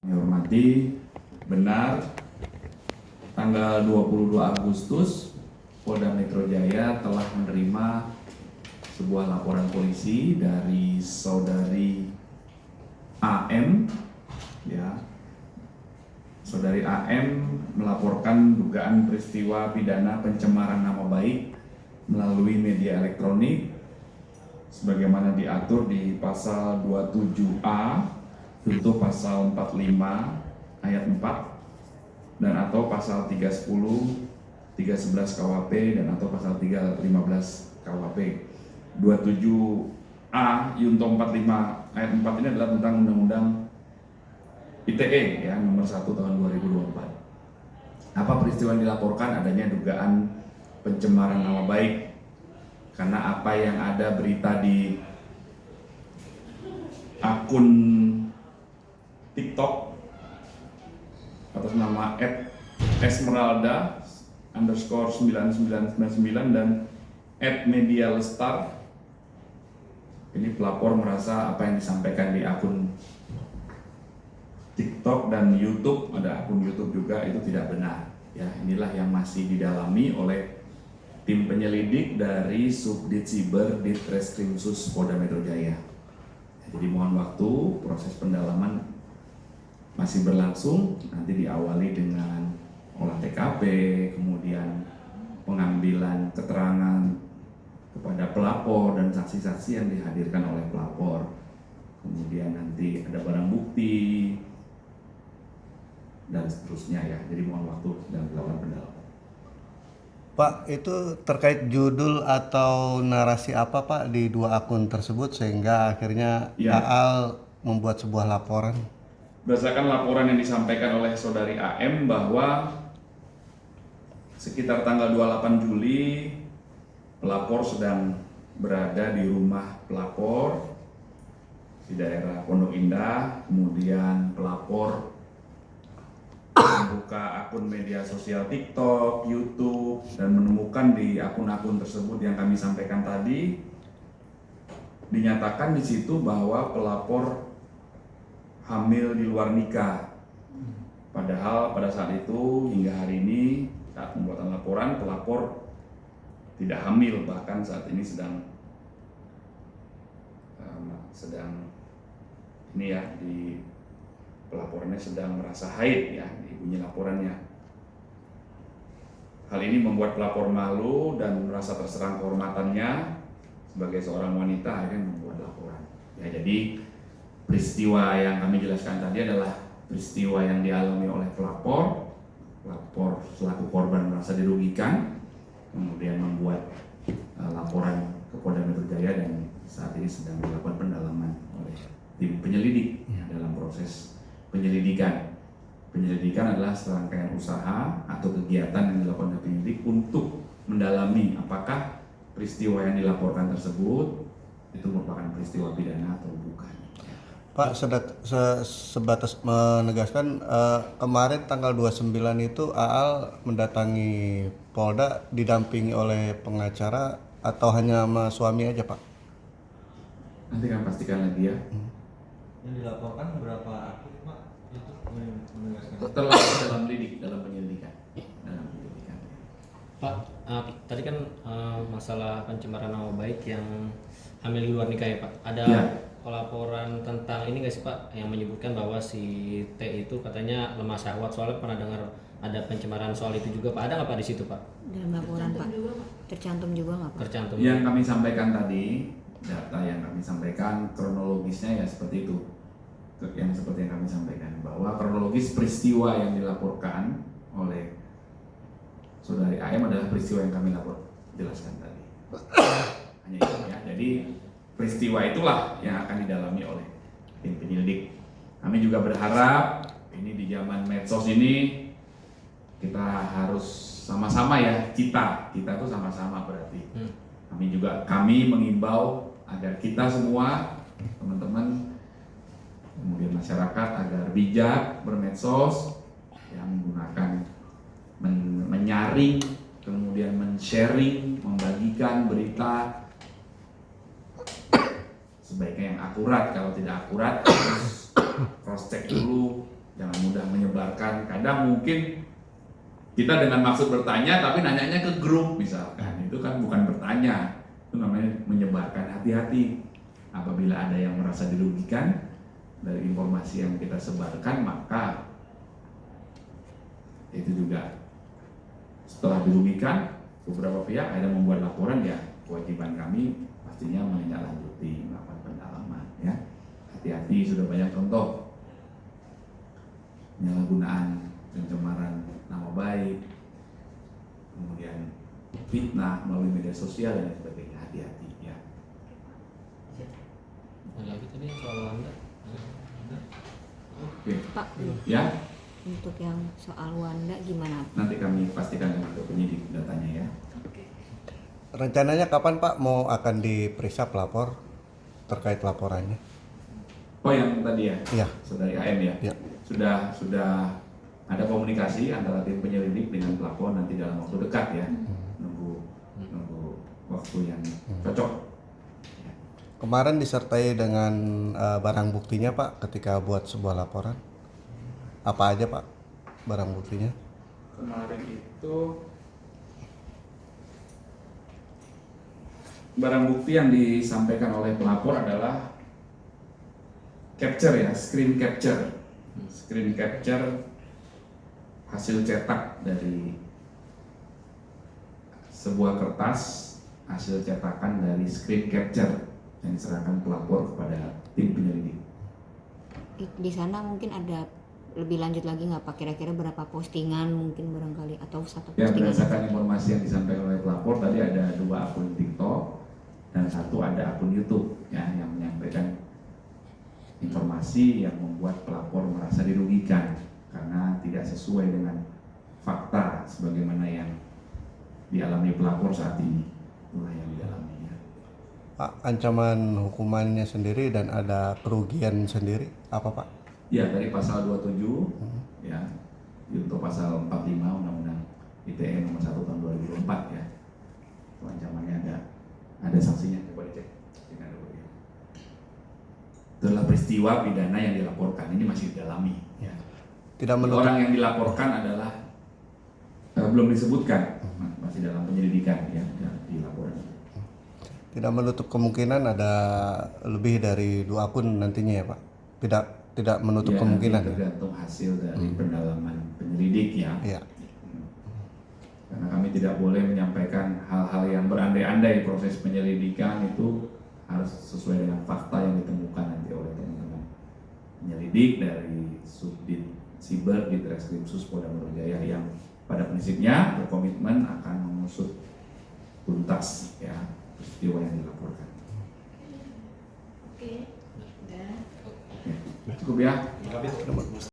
Yang hormati, benar tanggal 22 Agustus Polda Metro Jaya telah menerima sebuah laporan polisi dari saudari AM, ya. Saudari AM melaporkan dugaan peristiwa pidana pencemaran nama baik melalui media elektronik sebagaimana diatur di pasal 27A junto pasal 45 ayat 4 dan atau pasal 310, 311 KUHP dan atau pasal 315 KUHP. 27A Yunto 45 ayat 4 ini adalah tentang Undang-Undang ITE ya nomor 1 tahun 2024. Apa peristiwa yang dilaporkan? Adanya dugaan pencemaran nama baik karena apa yang ada berita di akun TikTok atas nama @esmeralda_9999 dan @medialestar. Ini pelapor merasa apa yang disampaikan di akun TikTok dan YouTube, ada akun YouTube juga, itu tidak benar. Ya, inilah yang masih didalami oleh tim penyelidik dari Subdit Siber Ditreskrimsus Polda Metro Jaya. Jadi mohon waktu, proses pendalaman masih berlangsung, nanti diawali dengan olah TKP, kemudian pengambilan keterangan kepada pelapor dan saksi-saksi yang dihadirkan oleh pelapor. Kemudian nanti ada barang bukti dan seterusnya ya. Jadi mohon waktu dan dilakukan pendalaman. Pak, itu terkait judul atau narasi apa Pak di dua akun tersebut sehingga akhirnya Ya. AAL membuat sebuah laporan? Berdasarkan laporan yang disampaikan oleh saudari AM bahwa sekitar tanggal 28 Juli pelapor sedang berada di rumah pelapor di daerah Pondok Indah, kemudian pelapor membuka akun media sosial TikTok, YouTube, dan menemukan di akun-akun tersebut yang kami sampaikan tadi, dinyatakan di situ bahwa pelapor hamil di luar nikah. Padahal pada saat itu hingga hari ini saat pembuatan laporan pelapor tidak hamil, bahkan saat ini sedang ini ya di pelaporannya sedang merasa haid ya di bunyi laporannya. Hal ini membuat pelapor malu dan merasa terserang kehormatannya sebagai seorang wanita, akhirnya membuat laporan. Ya, jadi peristiwa yang kami jelaskan tadi adalah peristiwa yang dialami oleh pelapor. Pelapor selaku korban merasa dirugikan, kemudian membuat laporan ke Polda Metro Jaya dan saat ini sedang dilakukan pendalaman oleh tim penyelidik dalam proses penyelidikan. Penyelidikan adalah serangkaian usaha atau kegiatan yang dilakukan oleh penyidik untuk mendalami apakah peristiwa yang dilaporkan tersebut itu merupakan peristiwa pidana atau bukan. Pak, sebatas menegaskan kemarin tanggal 29 itu AAL mendatangi Polda didampingi oleh pengacara atau hanya sama suami aja Pak? Nanti kami pastikan lagi ya. Yang dilaporkan berapa akun Pak? Itu menegaskan. Setelah dalam penyelidikan. Pak, tadi kan masalah pencemaran nama baik yang hamil di luar nikah ya Pak. Ada Ya. pelaporan tentang ini nggak sih Pak yang menyebutkan bahwa si T itu katanya lemah syahwat, soalnya pernah dengar ada pencemaran soal itu juga Pak. Ada nggak Pak di situ Pak? Dalam laporan Pak. Tercantum juga nggak Pak? Tercantum. Yang kami sampaikan tadi, data yang kami sampaikan kronologisnya ya seperti itu. Yang seperti yang kami sampaikan bahwa kronologis peristiwa yang dilaporkan oleh saudari AM adalah peristiwa yang kami jelaskan tadi. Hanya itu ya. Jadi peristiwa itulah yang akan didalami oleh tim penyelidik. Kami juga berharap ini di zaman medsos ini kita harus sama-sama ya, kita tuh sama-sama berarti. Kami mengimbau agar kita semua teman-teman kemudian masyarakat agar bijak bermedsos yang menggunakan menyaring, kemudian men-sharing, membagikan berita sebaiknya yang akurat. Kalau tidak akurat harus cross check dulu, jangan menyebarkan. Kadang mungkin kita dengan maksud bertanya tapi nanyanya ke grup misalkan, itu kan bukan bertanya, itu namanya menyebarkan. Hati-hati apabila ada yang merasa dirugikan dari informasi yang kita sebarkan, maka itu juga setelah dirugikan beberapa pihak ada membuat laporan, ya kewajiban kami pastinya menindaklanjuti, melakukan pendalaman ya. Hati-hati, sudah banyak contoh penyalahgunaan, pencemaran nama baik, kemudian fitnah melalui media sosial dan sebagainya. Hati-hati ya. Ada lagi tadi yang soal Wanda. Oke Pak, ya, untuk yang soal Wanda gimana? nanti kami pastikan ke penyidik datanya ya. Rencananya kapan Pak mau akan diperiksa pelapor terkait laporannya? Oh yang tadi ya, Iya. saudari AM ya, Ya. sudah ada komunikasi antara tim penyelidik dengan pelapor, nanti dalam waktu dekat ya, nunggu waktu yang cocok. Kemarin disertai dengan barang buktinya Pak ketika buat sebuah laporan. Apa aja Pak barang buktinya? Kemarin itu barang bukti yang disampaikan oleh pelapor adalah capture ya, screen capture hasil cetak dari sebuah kertas, hasil cetakan dari screen capture yang diserahkan pelapor kepada tim penyelidik. Di sana mungkin ada lebih lanjut lagi nggak Pak? Kira-kira berapa postingan mungkin barangkali, atau satu Ya, postingan? berdasarkan informasi yang disampaikan oleh pelapor tadi ada 2 akun TikTok dan 1 ada akun YouTube ya, yang menyampaikan informasi yang membuat pelapor merasa dirugikan karena tidak sesuai dengan fakta sebagaimana yang dialami pelapor saat ini. Itulah yang dialaminya. Pak, ancaman hukumannya sendiri dan ada kerugian sendiri apa Pak? Ya, dari pasal 27 ya, untuk pasal 45 Undang-Undang ITE nomor 1 tahun 2024 ya. Itu ancamannya ada sanksinya, coba dicek. Itu adalah peristiwa pidana yang dilaporkan, ini masih didalami ya. Tidak menutup Orang yang dilaporkan adalah belum disebutkan, masih dalam penyelidikan ya, dilaporkan. Tidak menutup kemungkinan ada lebih dari 2 akun nantinya ya Pak? Tidak menutup Ya, kemungkinan nanti ya? tergantung hasil dari pendalaman penyelidik ya. Iya. Karena kami tidak boleh menyampaikan hal-hal yang berandai-andai. Proses penyelidikan itu harus sesuai dengan fakta yang ditemukan nanti oleh teman-teman penyelidik dari Subdit Siber di Treskrimsus Polda Metro Jaya yang pada prinsipnya berkomitmen akan mengusut tuntas ya peristiwa yang dilaporkan. Oke. Udah. Cukup ya.